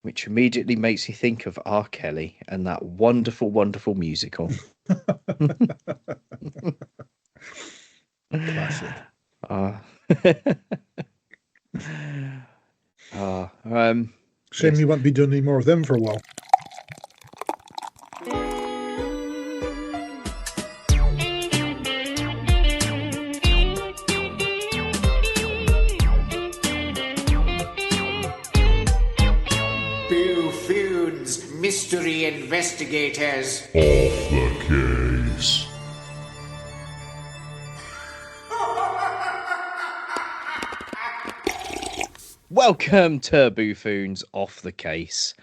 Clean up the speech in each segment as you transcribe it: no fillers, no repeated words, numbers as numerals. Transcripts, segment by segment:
which immediately makes you think of R. Kelly and that wonderful, wonderful musical. Classic. Uh, Shame yes. you won't be doing any more of them for a while. Boo Foons, mystery investigators. Off the case. Welcome to Boo Foons Off the Case.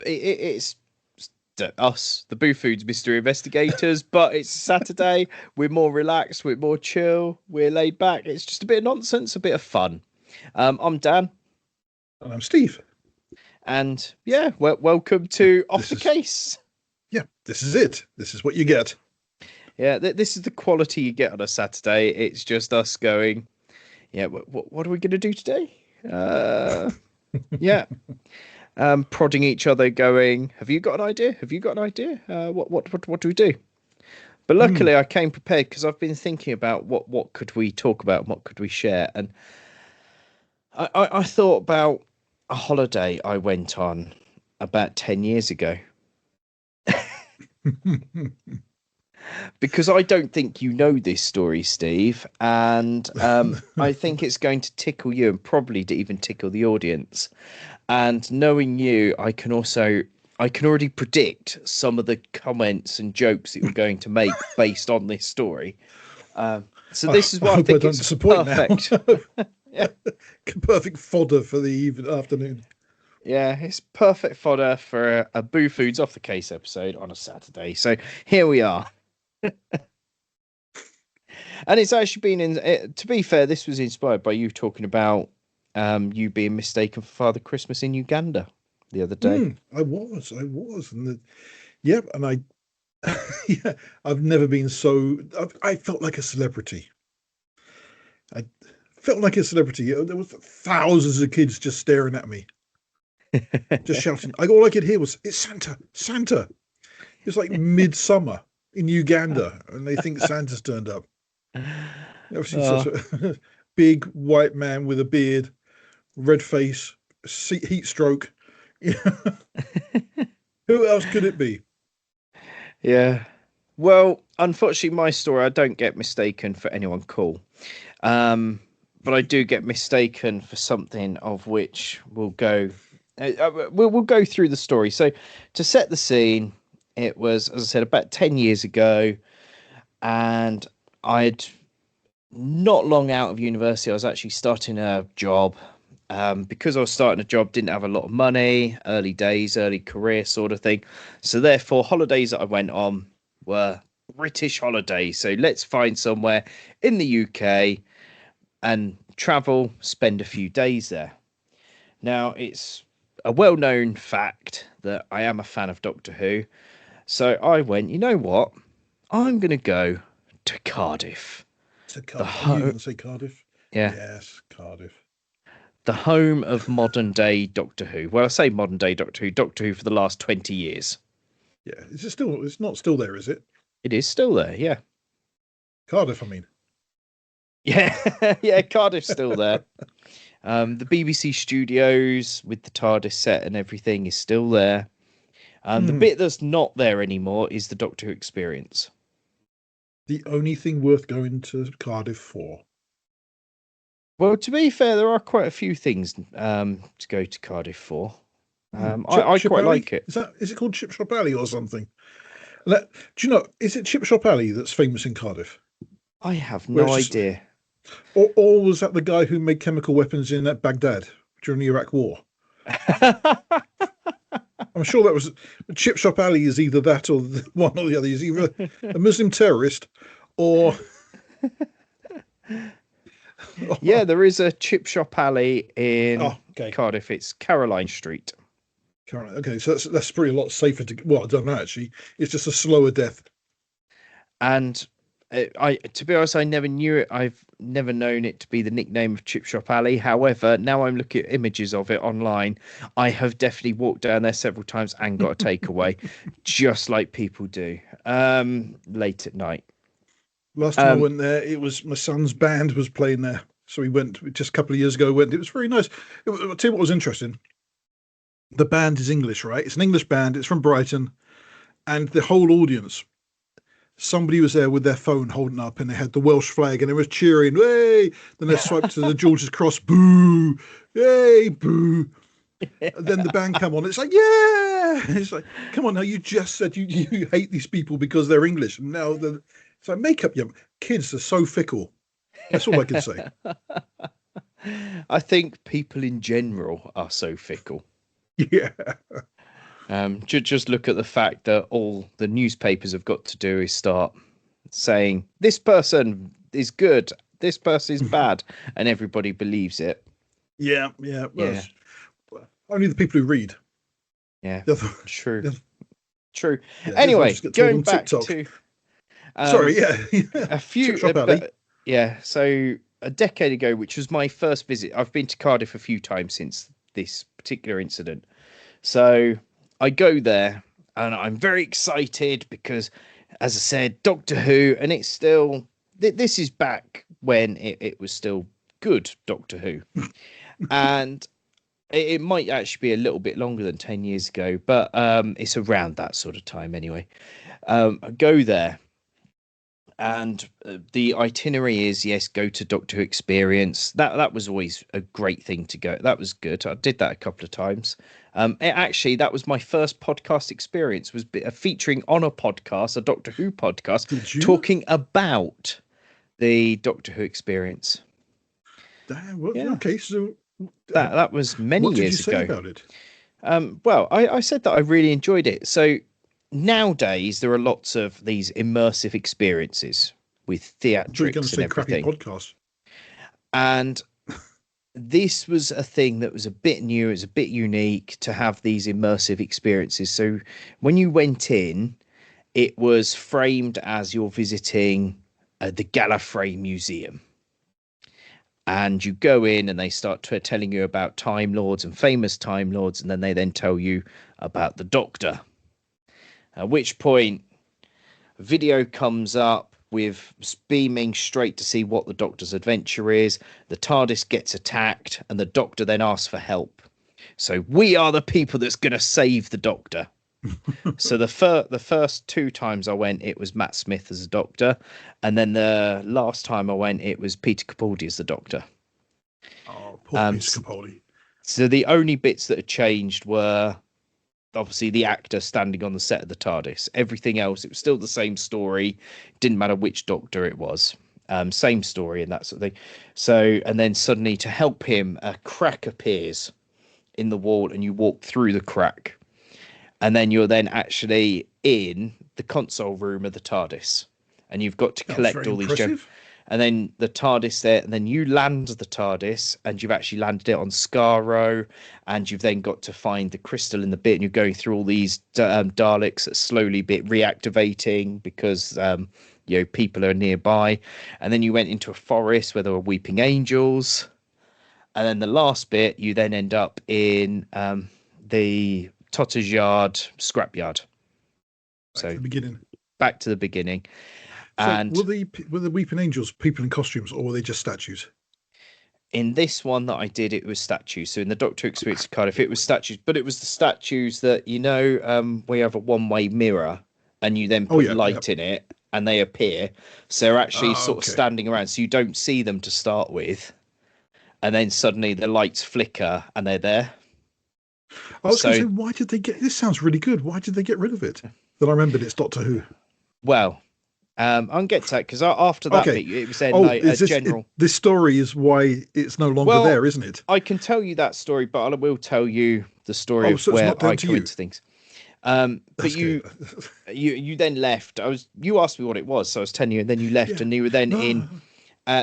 It's us, the Boo Foons mystery investigators, but it's Saturday. We're more relaxed, we're more chill, we're laid back. It's just a bit of nonsense, a bit of fun. I'm Dan. And I'm Steve. And yeah, welcome to Off the Case. Yeah, this is it. This is what you get. Yeah, this is the quality you get on a Saturday. It's just us going, yeah, what are we going to do today? Yeah. Prodding each other going, have you got an idea? Have you got an idea? What do we do? But luckily I came prepared because I've been thinking about what could we talk about and what could we share. And I thought about a holiday I went on about 10 years ago. Because I don't think you know this story, Steve, and I think it's going to tickle you and probably to even tickle the audience. And knowing you, I can already predict some of the comments and jokes that you're going to make based on this story. So this is what I think is perfect. Yeah. Perfect fodder for the afternoon. Yeah, it's perfect fodder for a Boo Foods Off the Case episode on a Saturday. So here we are. And it's actually been to be fair, this was inspired by you talking about you being mistaken for Father Christmas in Uganda the other day. I was, and and yeah, I've never been so. I felt like a celebrity. I felt like a celebrity. There was thousands of kids just staring at me, just shouting. All I could hear was, "It's Santa, Santa!" It's like midsummer in Uganda, and they think Santa's turned up. I've seen such a big white man with a beard, red face, heat stroke. Who else could it be? Yeah. Well, unfortunately, my story, I don't get mistaken for anyone cool. But I do get mistaken for something of which we'll go through the story. So to set the scene, it was, as I said, about 10 years ago, and I'd not long out of university. I was actually starting a job. Because I was starting a job, didn't have a lot of money, early days, early career sort of thing. So therefore, holidays that I went on were British holidays. So let's find somewhere in the UK and travel, spend a few days there. Now, it's a well-known fact that I am a fan of Doctor Who. So I went, you know what? I'm going to go to Cardiff. To Cardiff. You can say Cardiff? Yeah. Yes, Cardiff. The home of modern day Doctor Who. Well, I say modern day Doctor Who for the last 20 years. Yeah. It's not still there, is it? It is still there, yeah. Cardiff, I mean. Yeah, yeah, Cardiff's still there. The BBC studios with the TARDIS set and everything is still there. The bit that's not there anymore is the Doctor Who experience. The only thing worth going to Cardiff for. Well, to be fair, there are quite a few things to go to Cardiff for. I quite like it. Is it called Chip Shop Alley or something? Do you know? Is it Chip Shop Alley that's famous in Cardiff? I have no idea. Or was that the guy who made chemical weapons in Baghdad during the Iraq War? I'm sure that was Chip Shop Alley. Is either that or one or the other. Is either a Muslim terrorist or. Yeah, there is a Chip Shop Alley in Cardiff. It's Caroline Street. Okay, so that's pretty a lot safer to. Well, I don't know actually. It's just a slower death. And To be honest, I never knew it. I've never known it to be the nickname of Chip Shop Alley. However, now I'm looking at images of it online. I have definitely walked down there several times and got a takeaway, just like people do, late at night. Last time I went there, it was my son's band was playing there. So we went just a couple of years ago. It was very nice. I'll tell you what was interesting. The band is English, right? It's an English band. It's from Brighton. And the whole audience, somebody was there with their phone holding up and they had the Welsh flag and they were cheering, hey! Then they swiped to the George's Cross, boo! Hey, boo! And then the band come on. It's like, yeah! It's like, come on now, you just said you hate these people because they're English. And now it's like, make up your kids are so fickle. That's all I can say. I think people in general are so fickle. Yeah. Just look at the fact that all the newspapers have got to do is start saying this person is good, this person is bad, and everybody believes it. Yeah. Well, only the people who read. Yeah, true. True. Yeah, anyway, going back TikTok. to sorry, a few. So a decade ago, which was my first visit. I've been to Cardiff a few times since this particular incident. So I go there and I'm very excited because, as I said, Doctor Who, and it's still, this is back when it was still good Doctor Who. And it might actually be a little bit longer than 10 years ago, but it's around that sort of time anyway. I go there. And the itinerary is, yes, go to Doctor Who Experience. That was always a great thing to go. That was good. I did that a couple of times. That was my first podcast experience, was featuring on a podcast, a Doctor Who podcast, talking about the Doctor Who Experience. Damn, okay, so that was many years ago. What did you say about it? Well, I said that I really enjoyed it. So nowadays there are lots of these immersive experiences with theatrics and everything. Podcast. And this was a thing that was a bit new, it was a bit unique to have these immersive experiences. So when you went in, it was framed as you're visiting the Gallifrey Museum. And you go in and they start telling you about Time Lords and famous Time Lords, and then they tell you about the Doctor. At which point, video comes up with beaming straight to see what the Doctor's adventure is. The TARDIS gets attacked, and the Doctor then asks for help. So we are the people that's going to save the Doctor. So the first two times I went, it was Matt Smith as the Doctor, and then the last time I went, it was Peter Capaldi as the Doctor. Oh, poor Peter Capaldi. So the only bits that had changed were obviously the actor standing on the set of the TARDIS. Everything else, it was still the same story. Didn't matter which Doctor it was. Same story and that sort of thing. So, and then suddenly to help him, a crack appears in the wall and you walk through the crack. And then you're then actually in the console room of the TARDIS. And you've got to collect all these gems. And then the TARDIS there, and then you land the TARDIS, and you've actually landed it on Skaro, and you've then got to find the crystal in the bit, and you're going through all these Daleks that slowly reactivating because people are nearby. And then you went into a forest where there were weeping angels. And then the last bit, you then end up in the Totter's Yard scrapyard. So back to the beginning. So and were the Weeping Angels people in costumes, or were they just statues? In this one that I did, it was statues. So in the Doctor Experience of Cardiff, it was statues, but it was the statues that, we have a one-way mirror and you then put light in it and they appear. So they're actually sort of standing around. So you don't see them to start with. And then suddenly the lights flicker and they're there. I was going to say, why did they this sounds really good. Why did they get rid of it? Then I remembered it's Doctor Who. Well, I'll get to that because after that bit, it was then general. This story is why it's no longer there, isn't it? I can tell you that story, but I will tell you the story of where I come into things. But you then left. You asked me what it was, so I was telling you, and then you left, and you were then in.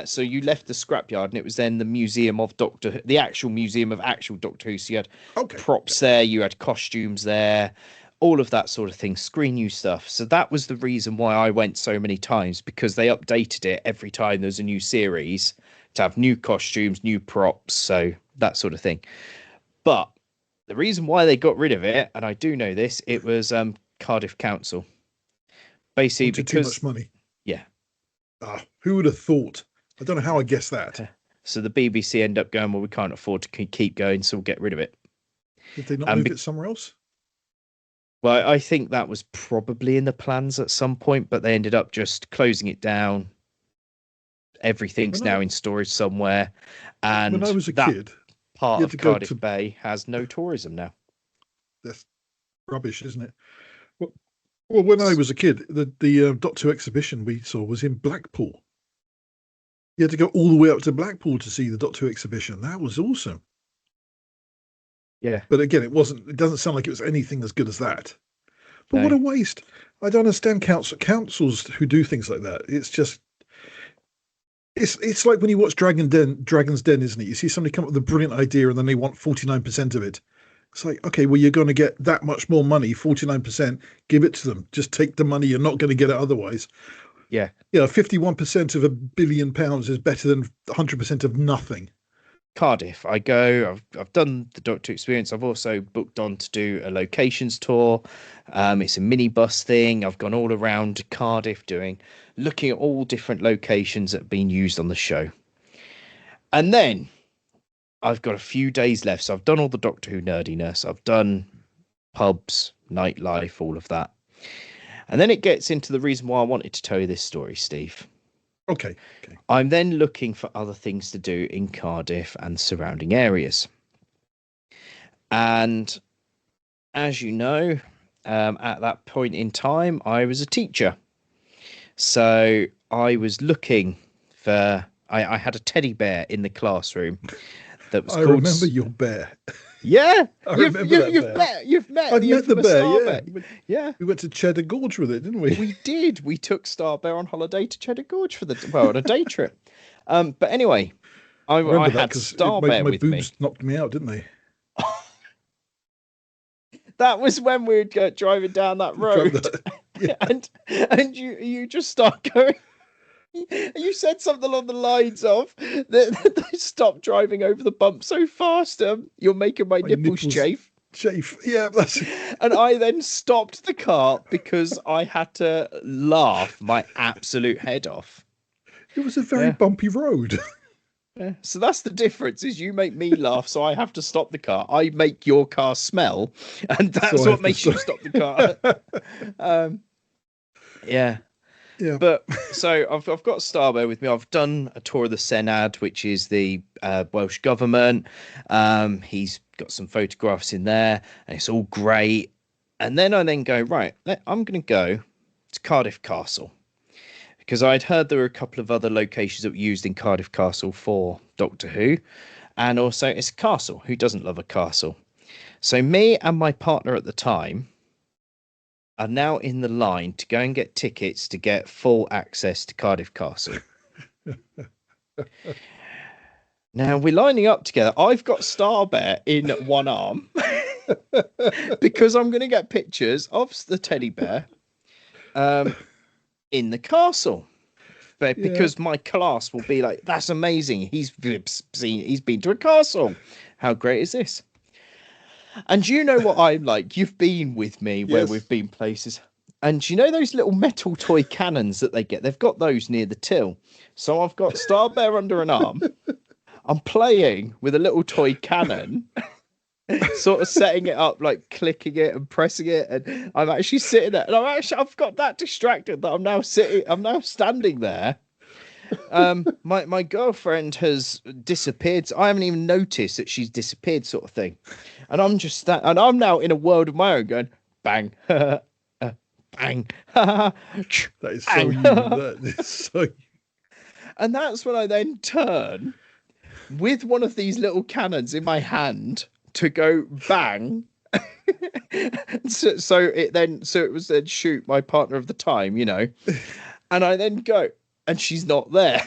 So you left the scrapyard, and it was then the museum of the actual museum of actual Doctor Who. So you had props there, you had costumes there. all of that sort of thing, screen new stuff. So that was the reason why I went so many times, because they updated it every time there's a new series to have new costumes, new props, so that sort of thing. But the reason why they got rid of it, and I do know this, it was Cardiff Council. Basically, Wanted because too much money. yeah. Who would have thought? I don't know how I guessed that. So the BBC end up going, well, we can't afford to keep going, so we'll get rid of it. Did they not move it somewhere else? Well, I think that was probably in the plans at some point, but they ended up just closing it down. Everything's now in storage somewhere. And when I was a kid, part of Cardiff Bay has no tourism now. That's rubbish, isn't it? Well, when I was a kid, the Doctor Who exhibition we saw was in Blackpool. You had to go all the way up to Blackpool to see the Doctor Who exhibition. That was awesome. Yeah. But again, it doesn't sound like it was anything as good as that. But No. what a waste. I don't understand councils who do things like that. It's just, it's like when you watch Dragon's Den, isn't it? You see somebody come up with a brilliant idea and then they want 49% of it. It's like, okay, well, you're going to get that much more money, 49%, give it to them. Just take the money. You're not going to get it otherwise. Yeah. 51% of £1 billion is better than 100% of nothing. Cardiff, I go. I've done the Doctor experience. I've also booked on to do a locations tour. It's a minibus thing. I've gone all around Cardiff looking at all different locations that have been used on the show. And then I've got a few days left. So I've done all the Doctor Who nerdiness. I've done pubs, nightlife, all of that. And then it gets into the reason why I wanted to tell you this story, Steve. Okay. I'm then looking for other things to do in Cardiff and surrounding areas. And as you know, at that point in time, I was a teacher. So I was looking for... I had a teddy bear in the classroom that was called... I remember your bear. Yeah, You've met the bear. Yeah. We went to Cheddar Gorge with it, didn't we? We did. We took Star Bear on holiday to Cheddar Gorge on a day trip. But anyway, I had Star Bear with me. My boobs knocked me out, didn't they? That was when we were driving down that road, Yeah. and you just start going. You said something along the lines of that stop driving over the bump so fast. You're making my nipples chafe. Yeah, that's it. And I then stopped the car because I had to laugh my absolute head off. It was a very bumpy road. Yeah. So that's the difference, is you make me laugh, so I have to stop the car. I make your car smell, and that's what makes you stop the car. Yeah. But so I've got Starbear with me. I've done a tour of the Senedd, which is the Welsh government. He's got some photographs in there, and it's all great. And then I go, right, I'm going to go to Cardiff Castle, because I'd heard there were a couple of other locations that were used in Cardiff Castle for Doctor Who, and also it's a castle. Who doesn't love a castle? So me and my partner at the time are now in the line to go and get tickets to get full access to Cardiff Castle. Now we're lining up together. I've got Starbear in one arm because I'm going to get pictures of the teddy bear in the castle. But because my class will be like, that's amazing. He's been to a castle. How great is this? And you know what I'm like? You've been with me where we've been places. And you know those little metal toy cannons that they get? They've got those near the till. So I've got Starbear under an arm. I'm playing with a little toy cannon, sort of setting it up, like clicking it and pressing it. And I'm actually sitting there. And I've got that distracted that I'm now standing there. My girlfriend has disappeared. So I haven't even noticed that she's disappeared, sort of thing. And I'm just and I'm now in a world of my own, going bang, bang. That is so you. That is so. And that's when I then turn with one of these little cannons in my hand to go bang. so it was then shoot my partner of the time, you know, and I then go. And she's not there.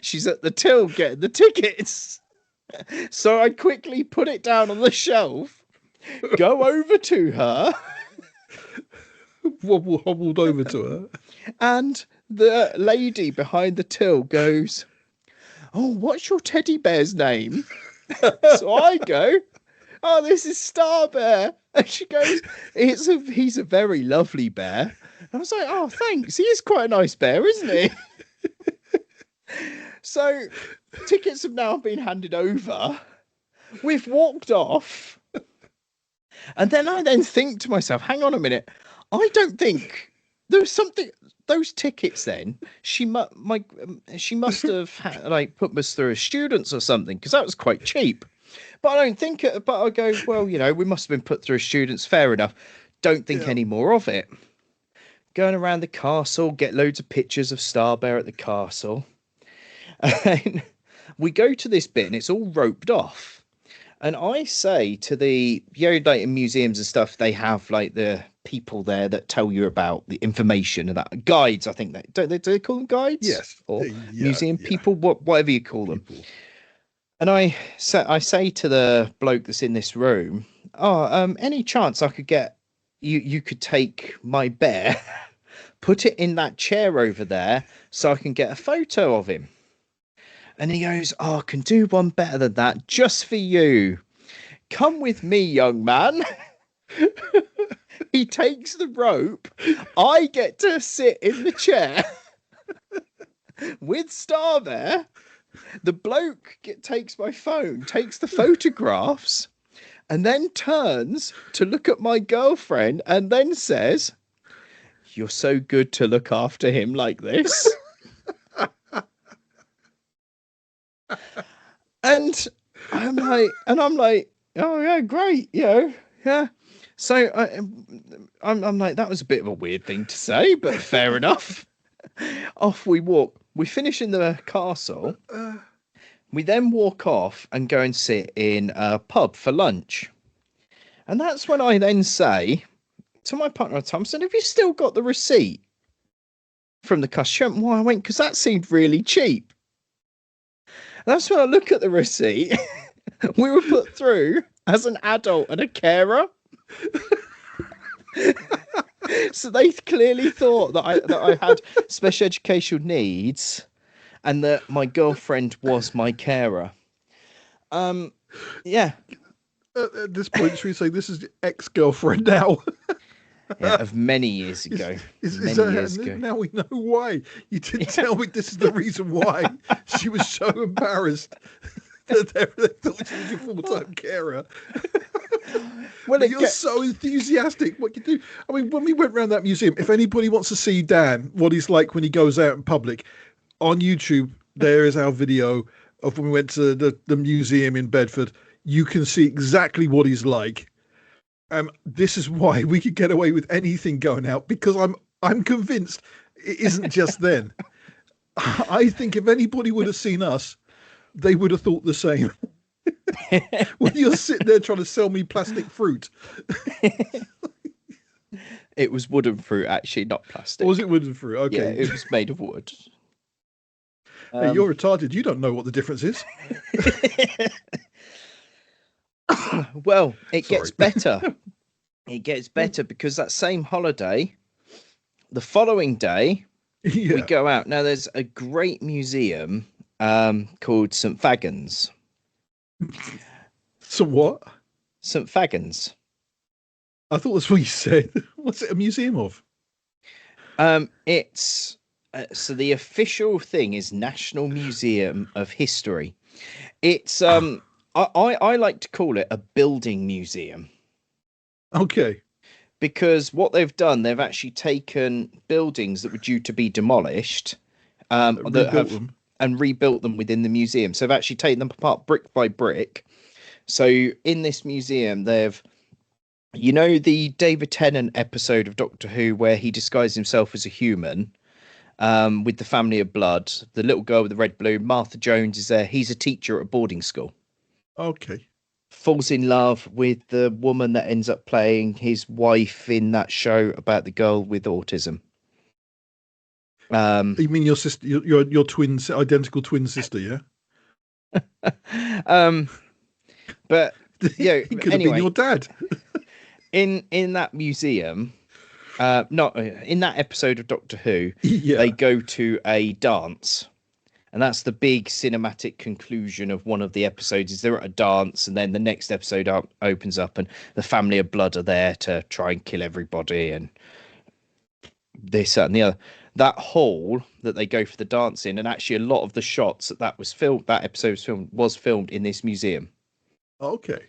She's at the till getting the tickets. So I quickly put it down on the shelf go over to her, Hobbled over to her. and the lady behind the till goes, "Oh, what's your teddy bear's name?" So I go, "Oh, this is Star Bear." And she goes, he's a very lovely bear. And I was like, "Oh, thanks. He is quite a nice bear, isn't he?" So tickets have now been handed over. We've walked off. And then I think to myself, hang on a minute. I don't think there was something. Those tickets. Then she must have like put us through as students or something, because that was quite cheap. But I don't think it. But I go, well, we must have been put through as students. Fair enough. Don't think any more of it. Going around the castle, get loads of pictures of Star Bear at the castle. And we go to this bit, and it's all roped off. And I say to the like in museums and stuff, they have like the people there that tell you about the information and that guides. I think that do they call them guides? Yes, or museum people, whatever you call them. And I say to the bloke that's in this room, any chance I could get you could take my bear, put it in that chair over there so I can get a photo of him. And he goes, "Oh, I can do one better than that, just for you. Come with me, young man." He takes the rope. I get to sit in the chair with Star there. The bloke takes my phone, takes the photographs, and then turns to look at my girlfriend and then says, "You're so good to look after him like this." And I'm like, "Oh yeah, great, yeah." So I'm like, that was a bit of a weird thing to say, but fair enough. Off we walk. We finish in the castle. We then walk off and go and sit in a pub for lunch. And that's when I then say to my partner, Thompson, "Have you still got the receipt from the custom?" "Why?" I went, "Because that seemed really cheap." That's when I look at the receipt. We were put through as an adult and a carer. So they clearly thought that I had special educational needs and that my girlfriend was my carer. Yeah. At this point, should we say this is the ex-girlfriend now? Yeah, of many years ago. Now we know why. You didn't tell me this is the reason why. She was so embarrassed that they thought she was your full-time carer. Well, you're so enthusiastic. What you do? I mean, when we went around that museum, if anybody wants to see Dan, what he's like when he goes out in public, on YouTube, there is our video of when we went to the museum in Bedford. You can see exactly what he's like. This is why we could get away with anything going out, because I'm convinced it isn't just then. I think if anybody would have seen us, they would have thought the same. When you're sitting there trying to sell me plastic fruit. It was wooden fruit, actually, not plastic. Or was it wooden fruit? Okay. Yeah, it was made of wood. Hey, you're retarded. You don't know what the difference is. Well, it gets better. It gets better because that same holiday, the following day, we go out. Now, there's a great museum called St. Fagans. So what? St. Fagans. I thought that's what you said. What's it a museum of? It's so the official thing is National Museum of History. It's I like to call it a building museum. Okay. Because what they've done, they've actually taken buildings that were due to be demolished, and rebuilt them within the museum. So they've actually taken them apart brick by brick. So in this museum, they've, the David Tennant episode of Doctor Who where he disguised himself as a human, with the family of blood, the little girl with the red balloon, Martha Jones is there. He's a teacher at a boarding school. Okay. Falls in love with the woman that ends up playing his wife in that show about the girl with autism. You mean your sister, your identical twin sister, yeah? But Yeah. He could have Anyway, been your dad. in that museum, not in that episode of Doctor Who, Yeah. they go to a dance. And that's the big cinematic conclusion of one of the episodes. Is they're at a dance, and then the next episode opens up, and the family of Blood are there to try and kill everybody, and this, that, and the other. That hall that they go for the dance in, and actually a lot of the shots that episode was filmed in this museum. Okay.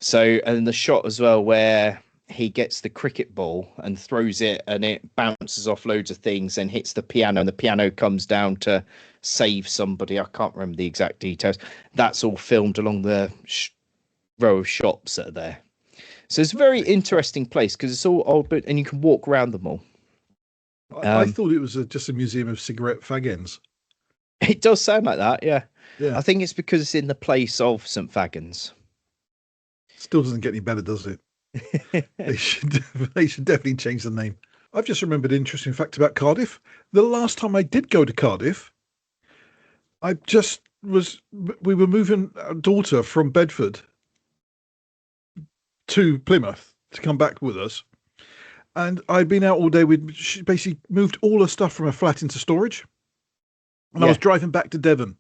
So, and the shot as well where he gets the cricket ball and throws it, and it bounces off loads of things and hits the piano, and the piano comes down to save somebody. I can't remember the exact details. That's all filmed along the row of shops that are there. So it's a very interesting place because it's all old, and you can walk around them all. I thought it was just a museum of cigarette fag ends. It does sound like that, yeah. Yeah. I think it's because it's in the place of St. Fagans. Still doesn't get any better, does it? They should definitely change the name. I've just remembered an interesting fact about Cardiff. The last time I did go to Cardiff, we were moving our daughter from Bedford to Plymouth to come back with us. And I'd been out all day. She basically moved all her stuff from her flat into storage. And I was driving back to Devon.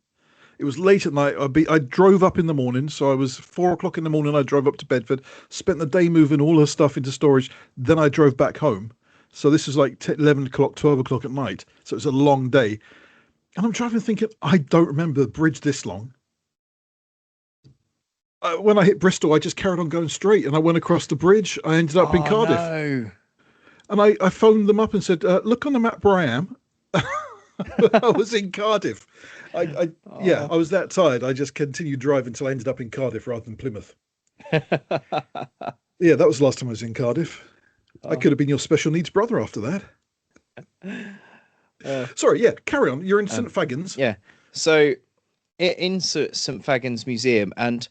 It was late at night. I drove up in the morning. So I was 4:00 in the morning. I drove up to Bedford, spent the day moving all her stuff into storage. Then I drove back home. So this was like 11 o'clock, 12 o'clock at night. So it was a long day. And I'm driving thinking, I don't remember the bridge this long. When I hit Bristol, I just carried on going straight. And I went across the bridge. I ended up in Cardiff. No. And I phoned them up and said, look on the map where I am. I was in Cardiff. I was that tired. I just continued driving until I ended up in Cardiff rather than Plymouth. Yeah, that was the last time I was in Cardiff. I could have been your special needs brother after that. Sorry, yeah, carry on. You're in St. Fagans. Yeah. So in St. Fagans Museum, and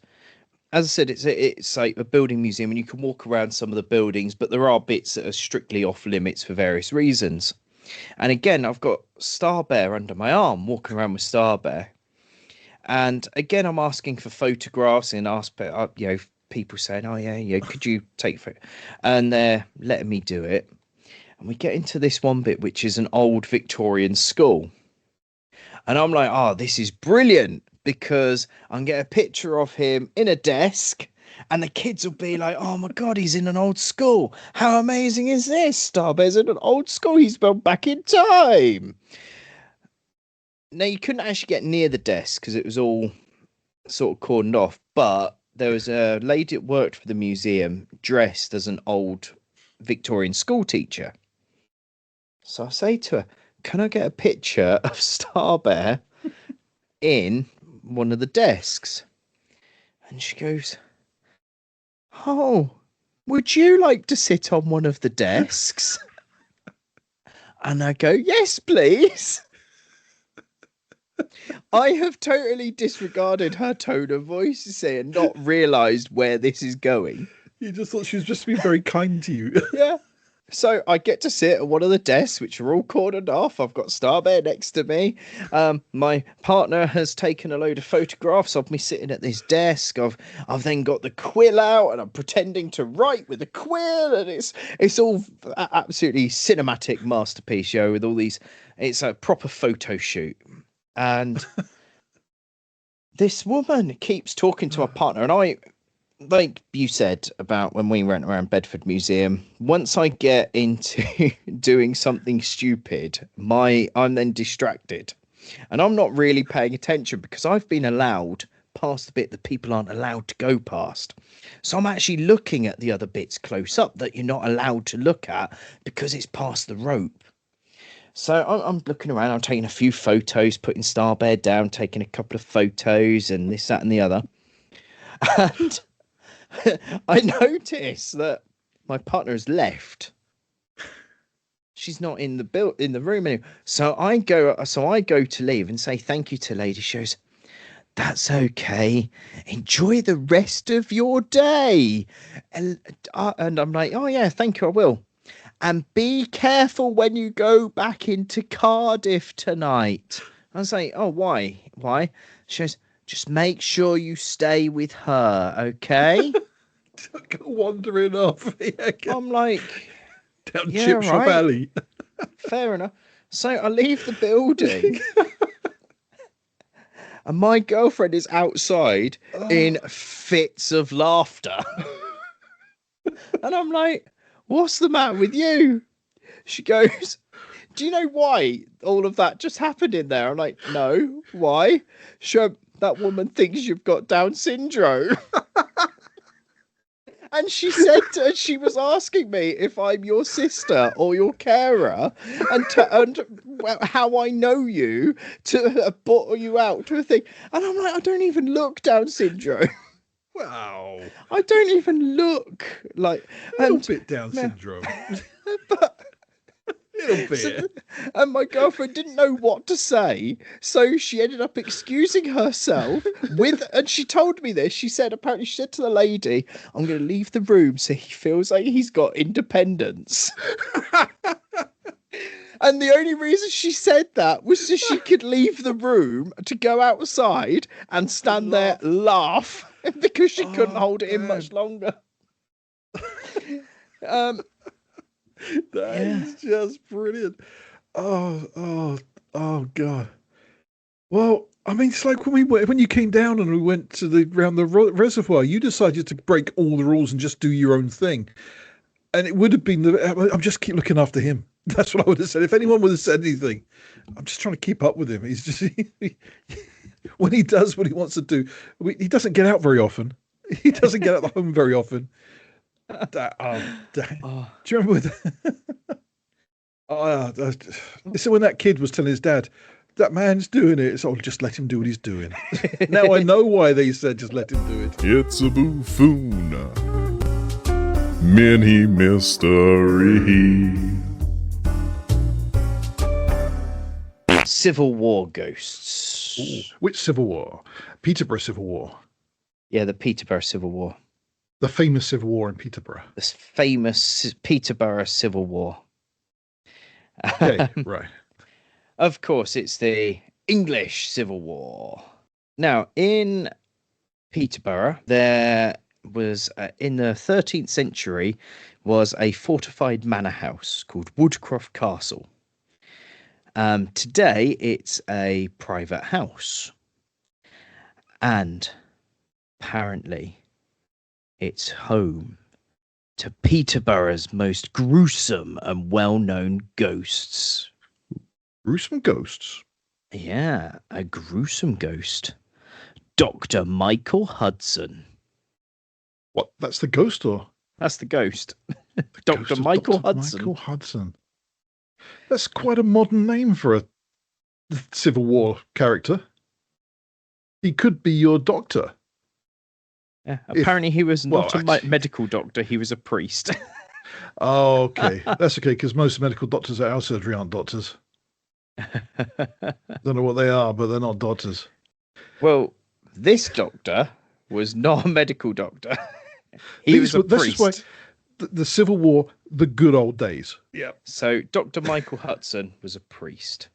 as I said, it's like a building museum, and you can walk around some of the buildings, but there are bits that are strictly off limits for various reasons. And again, I've got Star Bear under my arm, walking around with Star Bear. And again, I'm asking for photographs and people saying, "Oh yeah, could you take photo?" And they're letting me do it. And we get into this one bit, which is an old Victorian school. And I'm like, "Oh, this is brilliant," because I can get a picture of him in a desk. And the kids will be like, "Oh my God, he's in an old school. How amazing is this? Starbear's in an old school. He's gone back in time." Now, you couldn't actually get near the desk because it was all sort of cordoned off. But there was a lady that worked for the museum dressed as an old Victorian school teacher. So I say to her, "Can I get a picture of Starbear in one of the desks?" And she goes, "Oh, would you like to sit on one of the desks?" And I go, "Yes, please." I have totally disregarded her tone of voice and not realised where this is going. You just thought she was just being very kind to you. Yeah. So I get to sit at one of the desks, which are all cordoned off. I've got Starbear next to me. My partner has taken a load of photographs of me sitting at this desk. I've then got the quill out, and I'm pretending to write with the quill, and it's all absolutely cinematic masterpiece, with all these. It's a proper photo shoot, and this woman keeps talking to my partner, and I. Like you said about when we went around Bedford Museum, once I get into doing something stupid, I'm then distracted, and I'm not really paying attention because I've been allowed past the bit that people aren't allowed to go past. So I'm actually looking at the other bits close up that you're not allowed to look at because it's past the rope. So I'm looking around, I'm taking a few photos, putting Starbear down, taking a couple of photos and this, that, and the other. And I notice that my partner has left. She's not in the room anymore. So I go to leave and say thank you to the lady. She goes, "That's okay. Enjoy the rest of your day." And I'm like, "Oh yeah, thank you, I will. And be careful when you go back into Cardiff tonight." I was like, "Oh, why? Why?" She goes, Just make sure you stay with her, okay? Go wandering off. Yeah, I'm like, down yeah, Chip Shop right. Alley. Fair enough. So I leave the building, and my girlfriend is outside in fits of laughter. And I'm like, what's the matter with you? She goes, do you know why all of that just happened in there? I'm like, no, why? Sure, that woman thinks you've got Down syndrome. And she said, she was asking me if I'm your sister or your carer, and how I know you to bottle you out to a thing. And I'm like, I don't even look Down syndrome. Wow. I don't even look like A little bit Down syndrome. But Little bit. and my girlfriend didn't know what to say, so she ended up excusing herself and she told me this. She said, apparently, she said to the lady, I'm going to leave the room so he feels like he's got independence. And the only reason she said that was so she could leave the room to go outside and stand there, laugh, because she couldn't hold it in much longer. That is just brilliant. Oh, God. Well, I mean, it's like when you came down and we went to around the reservoir, you decided to break all the rules and just do your own thing. And it would have been I'm just keep looking after him. That's what I would have said. If anyone would have said anything, I'm just trying to keep up with him. He's just, when he does what he wants to do, he doesn't get out very often. He doesn't get out the home very often. Do you remember so when that kid was telling his dad, that man's doing it, so just let him do what he's doing. Now I know why they said just let him do it. It's a Boo Foon mini mystery. Civil War ghosts. Ooh, which Civil War? Peterborough Civil War. Yeah, the Peterborough Civil War. The famous Civil War in Peterborough. This famous Peterborough Civil War. Okay, right. Of course, it's the English Civil War. Now, in Peterborough, there was, in the 13th century, was a fortified manor house called Woodcroft Castle. Today, it's a private house. And apparently, it's home to Peterborough's most gruesome and well-known ghosts. Gruesome ghosts? Yeah, a gruesome ghost. Dr. Michael Hudson. What? That's the ghost, or? That's the ghost. The Dr. ghost of Michael Dr. Hudson. Michael Hudson. That's quite a modern name for a Civil War character. He could be your doctor. Yeah, apparently he was not actually, a medical doctor, he was a priest. Oh, okay. That's okay, because most medical doctors at our surgery aren't doctors. Don't know what they are, but they're not doctors. Well, this doctor was not a medical doctor. He was a priest. This is why the Civil War, the good old days. Yeah. So Dr. Michael Hudson was a priest.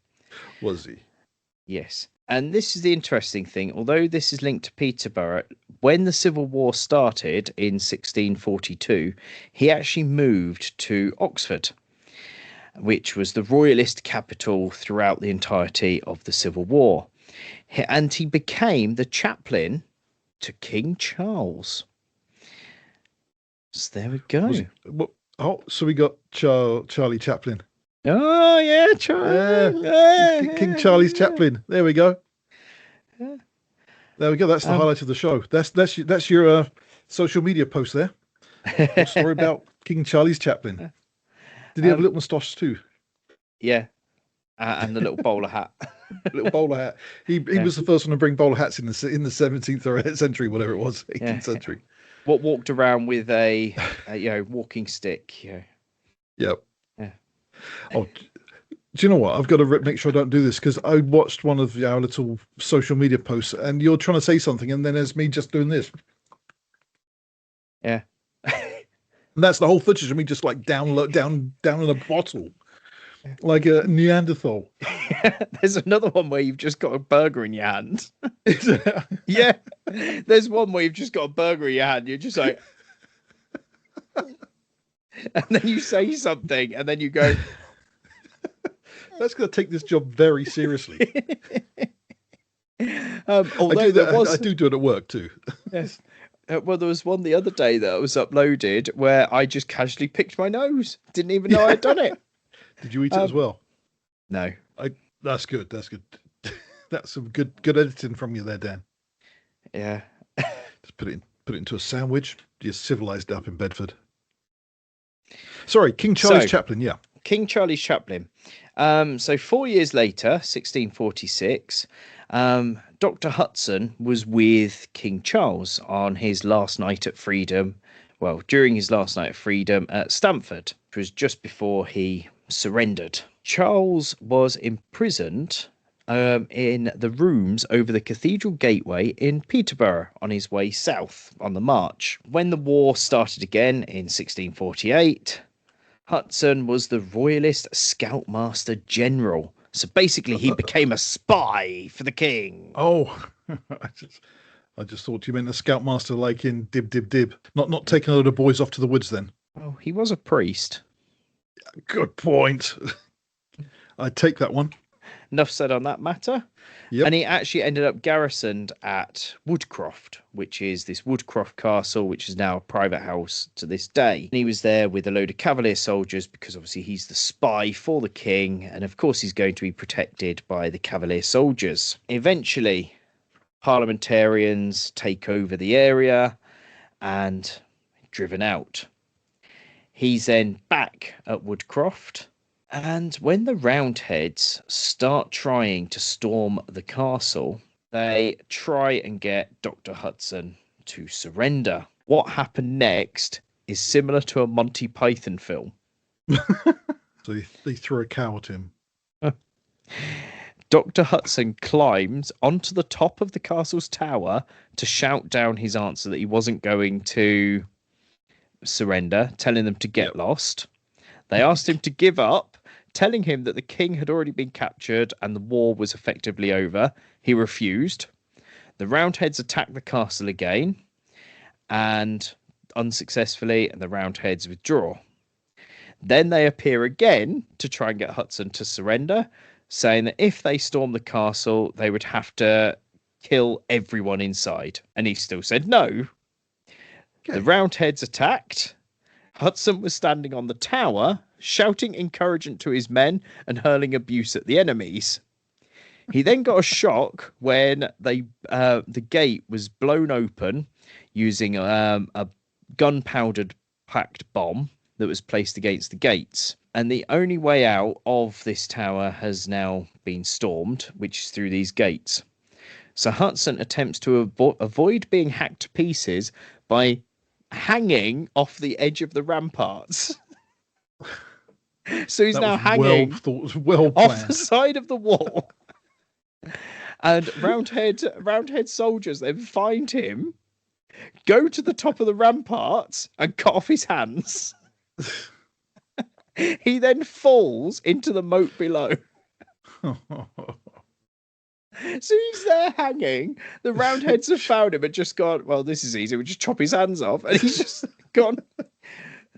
Was he? Yes. And this is the interesting thing. Although this is linked to Peterborough, when the Civil War started in 1642, he actually moved to Oxford, which was the royalist capital throughout the entirety of the Civil War. And he became the chaplain to King Charles. So there we go. So we got Charlie Chaplin. Oh, yeah, Charlie. King Charlie's Chaplin. There we go. There we go. That's the highlight of the show. That's your social media post there. A story about King Charlie's Chaplin. Did he have a little moustache too? Yeah. And the little bowler hat. Little bowler hat. He was the first one to bring bowler hats in the 17th century, whatever it was, 18th century. What walked around with a walking stick. Yeah. Yep. Yeah. Oh, do you know what? I've got to make sure I don't do this, because I watched one of our little social media posts, and you're trying to say something, and then there's me just doing this. Yeah. And that's the whole footage of me just like down in a bottle, like a Neanderthal. There's another one where you've just got a burger in your hand. Is it? Yeah. There's one where you've just got a burger in your hand. You're just like, and then you say something, and then you go, That's going to take this job very seriously. although I do it at work too. Yes. Well, there was one the other day that was uploaded where I just casually picked my nose. Didn't even know I'd done it. Did you eat it as well? No. That's good. That's good. That's some good editing from you there, Dan. Yeah. Just put it into a sandwich. You're civilized up in Bedford. Sorry, King Charles Chaplin. Yeah. King Charles Chaplin. So 4 years later, 1646, Dr. Hudson was with King Charles on his last night at freedom. Well, during his last night of freedom at Stamford, which was just before he surrendered. Charles was imprisoned in the rooms over the Cathedral Gateway in Peterborough on his way south on the march. When the war started again in 1648, Hudson was the Royalist Scoutmaster General. So basically, he became a spy for the king. Oh, I just thought you meant a scoutmaster like in Dib Dib Dib. Not taking a load of boys off to the woods then. Oh, he was a priest. Good point. I take that one. Enough said on that matter. Yep. And he actually ended up garrisoned at Woodcroft, which is this Woodcroft Castle, which is now a private house to this day. And he was there with a load of Cavalier soldiers because obviously he's the spy for the king. And of course, he's going to be protected by the Cavalier soldiers. Eventually, parliamentarians take over the area and driven out. He's then back at Woodcroft. And when the Roundheads start trying to storm the castle, they try and get Dr. Hudson to surrender. What happened next is similar to a Monty Python film. So they threw a cow at him. Dr. Hudson climbs onto the top of the castle's tower to shout down his answer that he wasn't going to surrender, telling them to get lost. They asked him to give up, telling him that the king had already been captured and the war was effectively over. He refused. The Roundheads attacked the castle again, and unsuccessfully, the Roundheads withdraw. Then they appear again to try and get Hudson to surrender, saying that if they stormed the castle, they would have to kill everyone inside. And he still said no. Okay. The Roundheads attacked. Hudson was standing on the tower, shouting encouragement to his men and hurling abuse at the enemies. He then got a shock when the gate was blown open using a gunpowder packed bomb that was placed against the gates. And the only way out of this tower has now been stormed, which is through these gates. So Hudson attempts to avoid being hacked to pieces by hanging off the edge of the ramparts. So he's now hanging off the side of the wall. And Roundhead soldiers then find him, go to the top of the ramparts and cut off his hands. He then falls into the moat below. So he's there hanging. The Roundheads have found him and just gone, well, this is easy. We just chop his hands off. And he's just gone,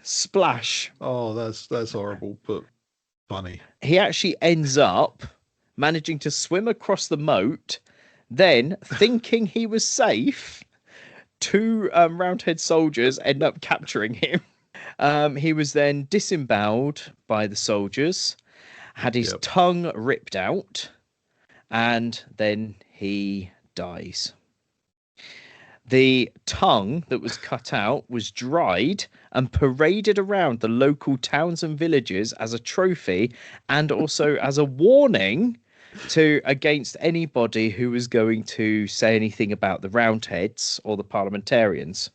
splash. Oh, that's horrible, but funny. He actually ends up managing to swim across the moat. Then, thinking he was safe, two Roundhead soldiers end up capturing him. He was then disemboweled by the soldiers, had his tongue ripped out, and then he dies. The tongue that was cut out was dried and paraded around the local towns and villages as a trophy and also as a warning against anybody who was going to say anything about the Roundheads or the parliamentarians.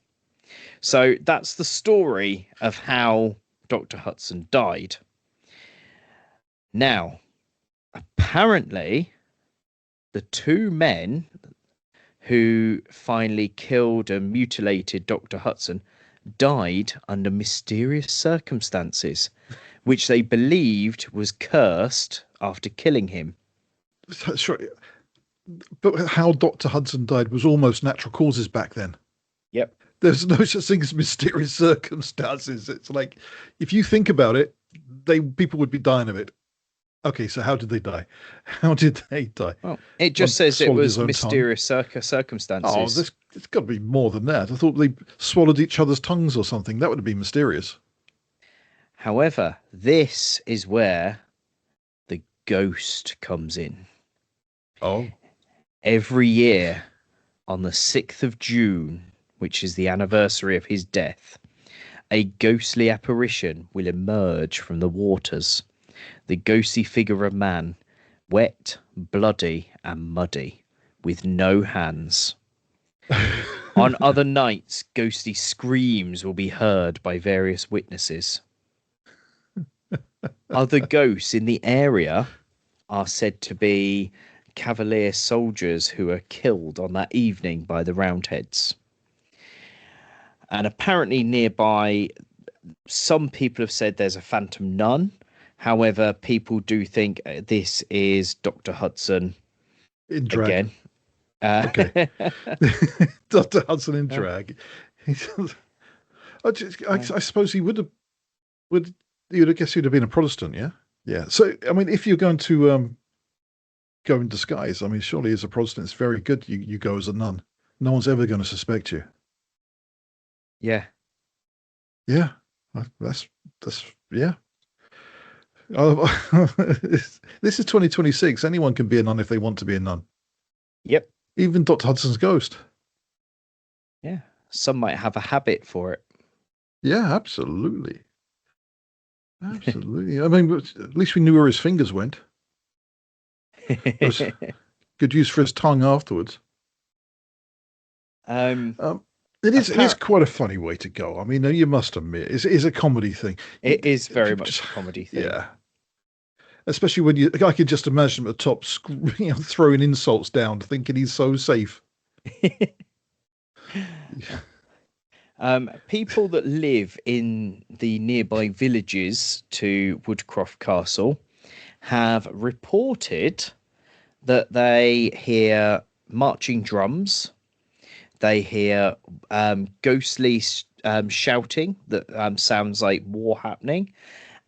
So that's the story of how Dr. Hudson died. Now, apparently, the two men who finally killed and mutilated Dr. Hudson died under mysterious circumstances, which they believed was cursed after killing him. Sure, but how Dr. Hudson died was almost natural causes back then. Yep. There's no such thing as mysterious circumstances. It's like, if you think about it, people would be dying of it. Okay, so how did they die? How did they die? Well, it One just says it swallowed was his own tongue. mysterious Oh, circumstances. it's got to be more than that. I thought they swallowed each other's tongues or something. That would have been mysterious. However, this is where the ghost comes in. Oh, Every year on the 6th of June, which is the anniversary of his death, a ghostly apparition will emerge from the waters. The ghostly figure of a man, wet, bloody, and muddy, with no hands. On other nights, ghostly screams will be heard by various witnesses. Other ghosts in the area are said to be Cavalier soldiers who were killed on that evening by the Roundheads. And apparently nearby, some people have said there's a phantom nun. However, people do think this is Dr. Hudson in drag. again. Okay. Dr. Hudson in drag. I suppose he would have. You'd have guessed he'd have been a Protestant, yeah? Yeah. So, I mean, if you're going to go in disguise, I mean, surely as a Protestant, it's very good you go as a nun. No one's ever going to suspect you. Yeah. Yeah. That's yeah. This is 2026. Anyone can be a nun if they want to be a nun. Yep. Even Dr. Hudson's ghost. Yeah. Some might have a habit for it. Yeah, absolutely. Absolutely. I mean, at least we knew where his fingers went. Good use for his tongue afterwards. It is quite a funny way to go. I mean, you must admit, it's a comedy thing. It is very much a comedy thing. Yeah. Especially when I can just imagine him at the top throwing insults down, thinking he's so safe. People that live in the nearby villages to Woodcroft Castle have reported that they hear marching drums. They hear ghostly shouting that sounds like war happening.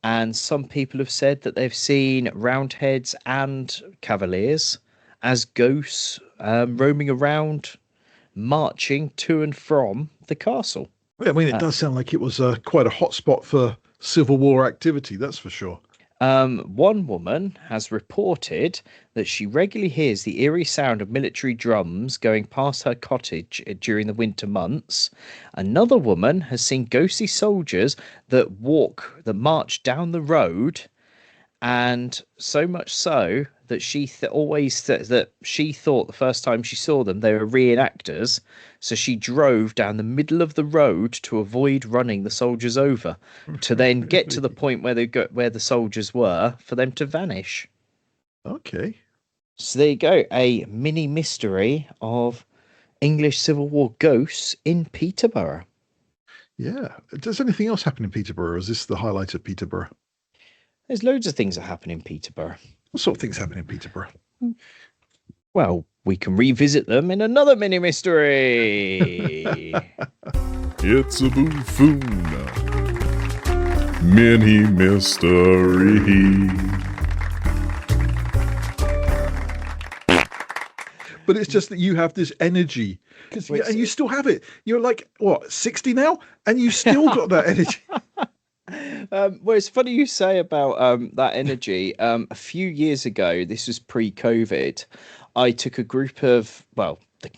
And some people have said that they've seen Roundheads and Cavaliers as ghosts roaming around, marching to and from the castle. I mean, it does sound like it was quite a hot spot for Civil War activity, that's for sure. One woman has reported that she regularly hears the eerie sound of military drums going past her cottage during the winter months. Another woman has seen ghostly soldiers that march down the road, and so much so that she she thought the first time she saw them they were reenactors, so she drove down the middle of the road to avoid running the soldiers over, to then get to the point where the soldiers were for them to vanish. Okay. So there you go, a mini mystery of English Civil War ghosts in Peterborough. Yeah. Does anything else happen in Peterborough? Or is this the highlight of Peterborough? There's loads of things that happen in Peterborough. What sort of things happen in Peterborough? Well, we can revisit them in another mini mystery. It's a Boo Foon mini mystery. But it's just that you have this energy, and you still have it. You're like, what, 60 now? And you still got that energy. Well, it's funny you say about that energy. A few years ago, this was pre-COVID, I took a group of,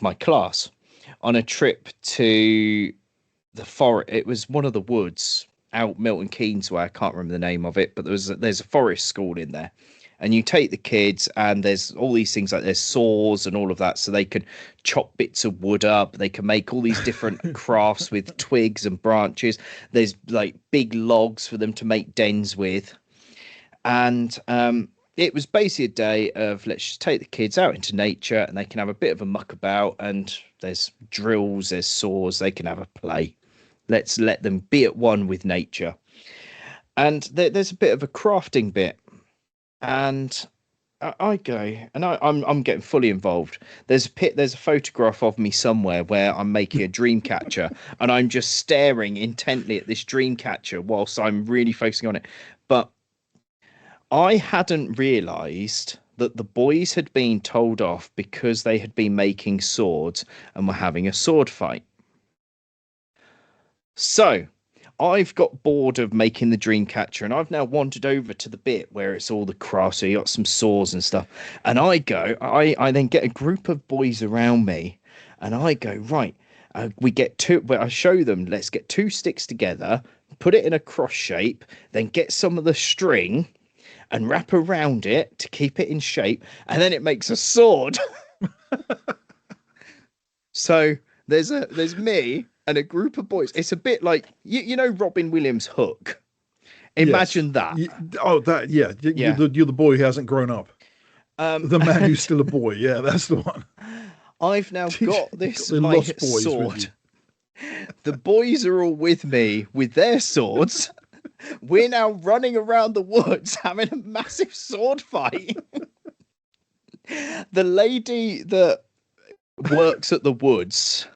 my class on a trip to the forest. It was one of the woods out Milton Keynes way. I can't remember the name of it, but there's a forest school in there. And you take the kids, and there's all these things like there's saws and all of that, so they can chop bits of wood up. They can make all these different crafts with twigs and branches. There's like big logs for them to make dens with. And it was basically a day of, let's just take the kids out into nature and they can have a bit of a muck about. And there's drills, there's saws, they can have a play. Let's let them be at one with nature. And there's a bit of a crafting bit. And I go and I'm getting fully involved. There's a photograph of me somewhere where I'm making a dream catcher and I'm just staring intently at this dream catcher whilst I'm really focusing on it. But I hadn't realised that the boys had been told off because they had been making swords and were having a sword fight. So I've got bored of making the dream catcher and I've now wandered over to the bit where it's all the crafts. So you got some saws and stuff. And I then get a group of boys around me and I go, right, we get two, well, I show them, let's get two sticks together, put it in a cross shape, then get some of the string and wrap around it to keep it in shape. And then it makes a sword. So there's me and a group of boys. It's a bit like you know Robin Williams' Hook. Imagine that. Yeah. You're the boy who hasn't grown up. The man who's still a boy. Yeah, that's the one. I've now got this the my lost boys sword. The boys are all with me with their swords. We're now running around the woods having a massive sword fight. The lady that works at the woods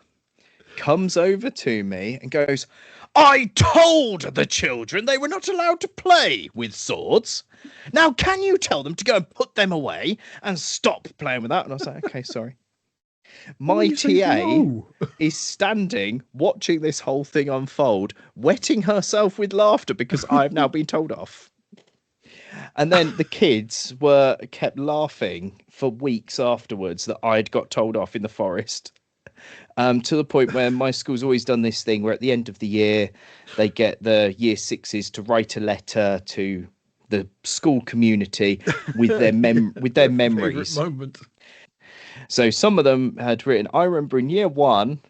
comes over to me and goes, I told the children they were not allowed to play with swords. Now, can you tell them to go and put them away and stop playing with that? And I was like, okay, sorry. My TA is standing watching this whole thing unfold, wetting herself with laughter because I've now been told off. And then the kids kept laughing for weeks afterwards that I'd got told off in the forest. To the point where my school's always done this thing where at the end of the year, they get the year sixes to write a letter to the school community with their memories. Moment. So some of them had written, I remember in year one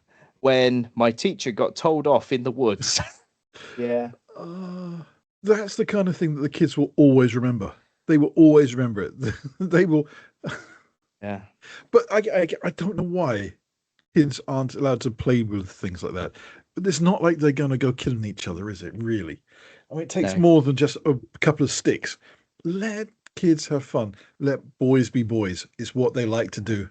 when my teacher got told off in the woods. Yeah. That's the kind of thing that the kids will always remember. They will always remember it. They will. Yeah. But I don't know why kids aren't allowed to play with things like that. But it's not like they're going to go killing each other, is it, really? I mean, it takes more than just a couple of sticks. Let kids have fun. Let boys be boys. It's what they like to do.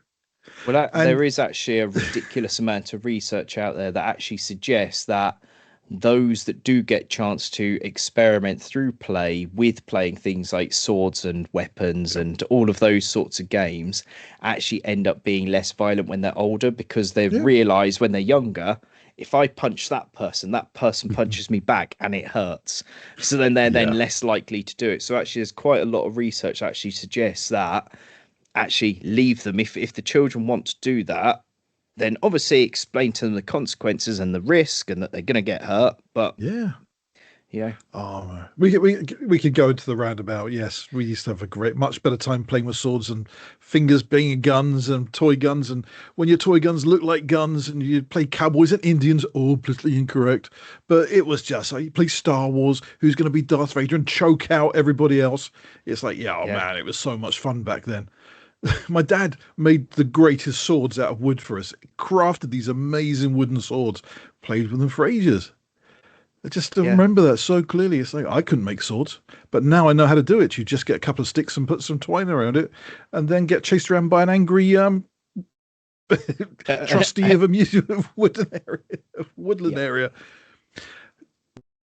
Well, there is actually a ridiculous amount of research out there that actually suggests that those that do get chance to experiment through play with playing things like swords and weapons and all of those sorts of games actually end up being less violent when they're older because they've realised when they're younger, if I punch that person punches me back and it hurts. So then they're then less likely to do it. So actually there's quite a lot of research that actually suggests that actually leave them. If the children want to do that, then obviously explain to them the consequences and the risk and that they're going to get hurt. But yeah. Oh, we could go into the roundabout. Yes, we used to have a much better time playing with swords and fingers being guns and toy guns. And when your toy guns look like guns and you play cowboys and Indians, politically incorrect. But it was just like you play Star Wars, who's going to be Darth Vader and choke out everybody else. It's like, man, it was so much fun back then. My dad made the greatest swords out of wood for us. Crafted these amazing wooden swords. Played with them for ages. I just remember that so clearly. It's like, I couldn't make swords, but now I know how to do it. You just get a couple of sticks and put some twine around it and then get chased around by an angry trustee of a woodland area.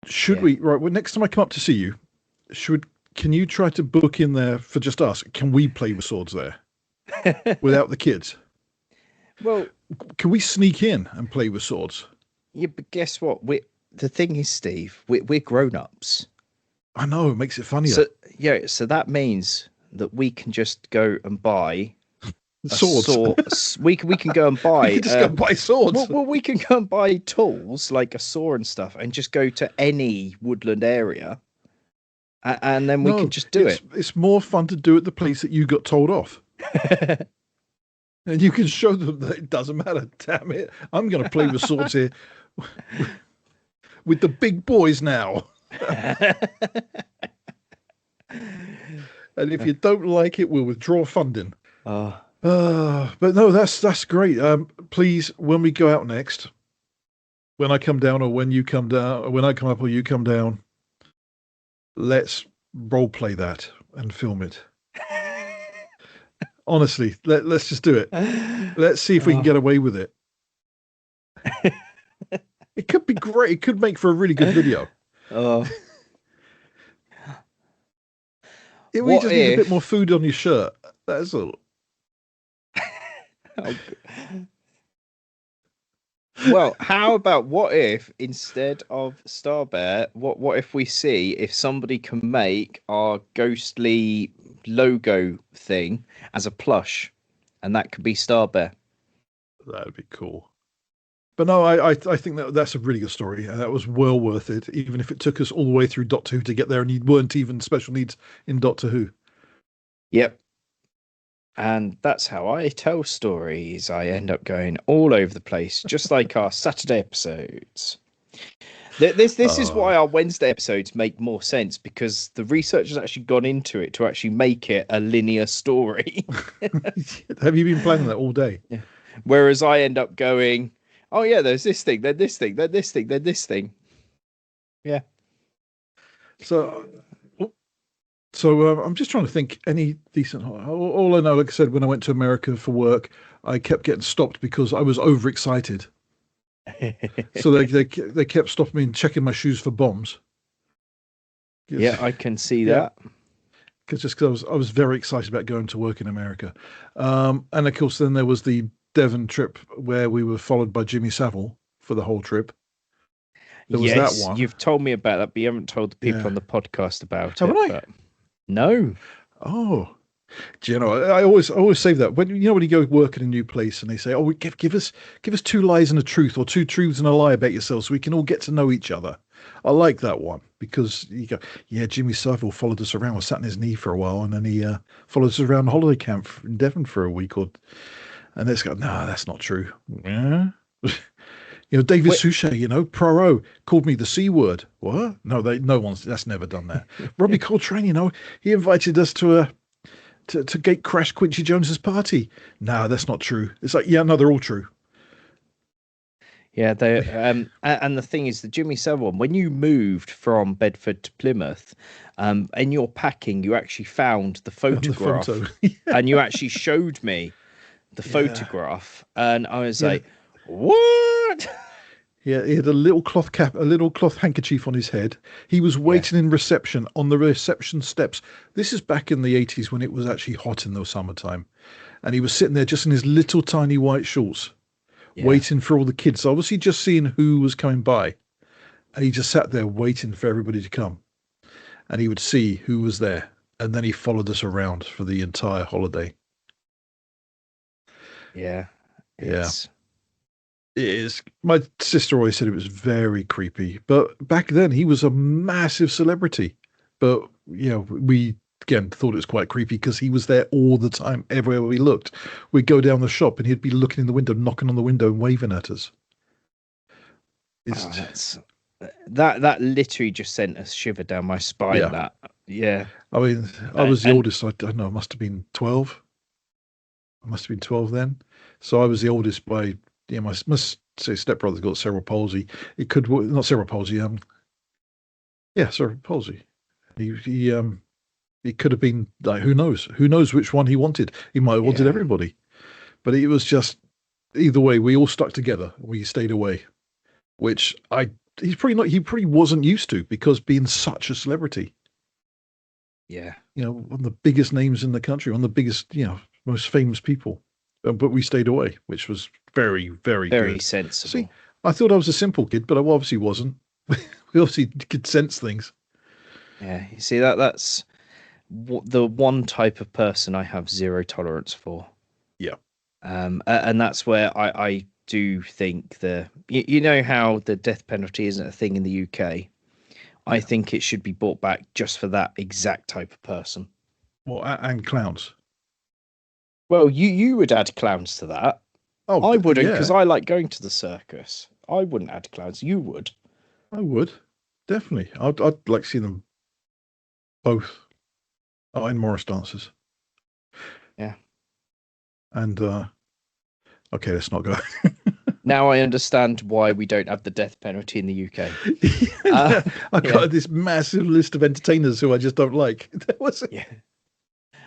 Should we, right, well, next time I come up to see you, can you try to book in there for just us? Can we play with swords there without the kids? Well, can we sneak in and play with swords? Yeah, but guess what? The thing is, Steve, we're grown-ups. I know, it makes it funnier. So that means that we can just go and buy swords. We can go and buy. We can just go and buy swords. Well, we can go and buy tools like a saw and stuff, and just go to any woodland area. And then we can just do it. It's more fun to do at the place that you got told off. And you can show them that it doesn't matter. Damn it. I'm going to play with swords here with the big boys now. And if you don't like it, we'll withdraw funding. But no, that's great. Please, when we go out next, when I come down or when you come down, or when I come up or you come down, let's role play that and film it. Honestly, let's just do it. Let's see if we can get away with it. It could be great. It could make for a really good video. Oh. We just need a bit more food on your shirt. That's all. Well, how about what if instead of Star Bear, what if we see if somebody can make our ghostly logo thing as a plush, and that could be Star Bear? That would be cool. But no, I think that's a really good story. That was well worth it, even if it took us all the way through Doctor Who to get there, and you weren't even special needs in Doctor Who. Yep. And that's how I tell stories. I end up going all over the place, just like our Saturday episodes. This is why our Wednesday episodes make more sense, because the research has actually gone into it to actually make it a linear story. Have you been planning that all day? Yeah. Whereas I end up going, oh yeah, there's this thing, then this thing, then this thing, then this thing. Yeah. So I'm just trying to think any decent. All I know, like I said, when I went to America for work, I kept getting stopped because I was overexcited. So they kept stopping me and checking my shoes for bombs. Yeah, I can see that. Because I was very excited about going to work in America, and of course then there was the Devon trip where we were followed by Jimmy Savile for the whole trip. There was that one. You've told me about that, but you haven't told the people on the podcast about Haven't it. I? No. Oh, do you know? I always say that when you go work in a new place and they say, "Oh, give us 2 lies and a truth, or 2 truths and a lie about yourself, so we can all get to know each other." I like that one because you go, "Yeah, Jimmy Savile followed us around, was sat in his knee for a while, and then he followed us around the holiday camp in Devon for a week." And let's go, "No, that's not true." Yeah. David Suchet, Poirot called me the C word. What? No, that's never done that. Robbie Coltrane, he invited us to gate crash Quincy Jones's party. No, that's not true. It's like, yeah, no, they're all true. Yeah, they and the thing is, the Jimmy Savile one, when you moved from Bedford to Plymouth, in your packing, you actually found the photograph, and you actually showed me the photograph, and I was like, what? Yeah, he had a little cloth cap, a little cloth handkerchief on his head. He was waiting in reception on the reception steps. This is back in the 80s when it was actually hot in the summertime. And he was sitting there just in his little tiny white shorts, waiting for all the kids. Obviously just seeing who was coming by. And he just sat there waiting for everybody to come. And he would see who was there. And then he followed us around for the entire holiday. Yeah. It is. My sister always said it was very creepy, but back then he was a massive celebrity. But we again thought it was quite creepy because he was there all the time, everywhere we looked. We'd go down the shop and he'd be looking in the window, knocking on the window, and waving at us. That literally just sent a shiver down my spine. I mean, I was the oldest. I don't know. I must have been 12. I must have been 12 then. So I was the oldest by. Yeah, my stepbrother's got cerebral palsy. It could not cerebral palsy. Cerebral palsy. He could have been like, who knows? Who knows which one he wanted? He might have wanted everybody, but it was just either way. We all stuck together. We stayed away, which he probably wasn't used to because being such a celebrity. Yeah, one of the biggest names in the country, one of the biggest, most famous people. But we stayed away, which was very, very, very good. sensible. See, I thought I was a simple kid, but I obviously wasn't. We obviously could sense things. Yeah, you see that's the one type of person I have zero tolerance for. Yeah, and that's where I do think you know how the death penalty isn't a thing in the UK. I think it should be brought back just for that exact type of person. Well, and clowns. Well, you would add clowns to that. Oh, I wouldn't, because I like going to the circus. I wouldn't add clowns. You would. I would, definitely. I'd like to see them both in Morris dancers. Yeah. And okay, let's not go. Now I understand why we don't have the death penalty in the UK. I've got this massive list of entertainers who I just don't like.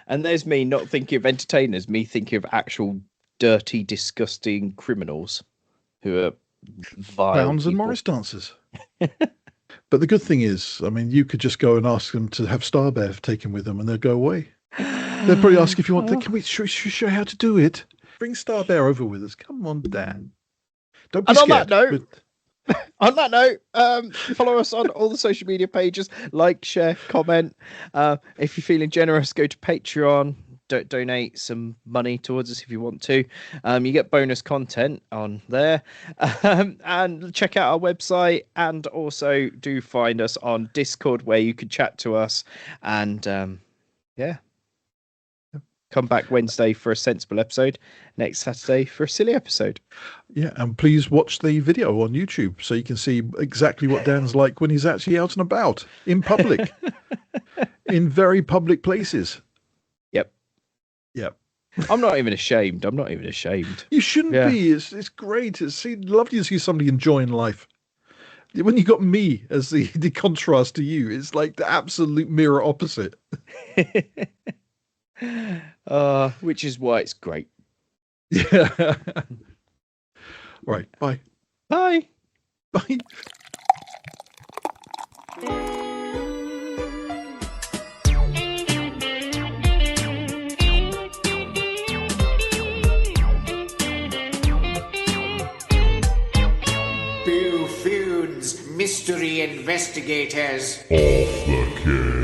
And there's me not thinking of entertainers, me thinking of actual dirty, disgusting criminals who are vile Clowns and people. Morris dancers. But the good thing is, I mean, you could just go and ask them to have Star Bear taken with them and they'll go away. They'll probably ask if you want, can we show you how to do it? Bring Star Bear over with us. Come on, Dan. Don't be And scared. On that note, follow us on all the social media pages. Like, share, comment. If you're feeling generous, go to Patreon. Donate some money towards us if you want to. You get bonus content on there. And check out our website. And also do find us on Discord where you can chat to us. And come back Wednesday for a sensible episode. Next Saturday for a silly episode. Yeah, and please watch the video on YouTube so you can see exactly what Dan's like when he's actually out and about in public, in very public places. Yep. I'm not even ashamed. You shouldn't be. It's great. It's lovely to see somebody enjoying life. When you got me as the contrast to you, it's like the absolute mirror opposite. Which is why it's great. Yeah. Right. Bye. Bye. Bye. Boo Foons, mystery investigators. Off the case.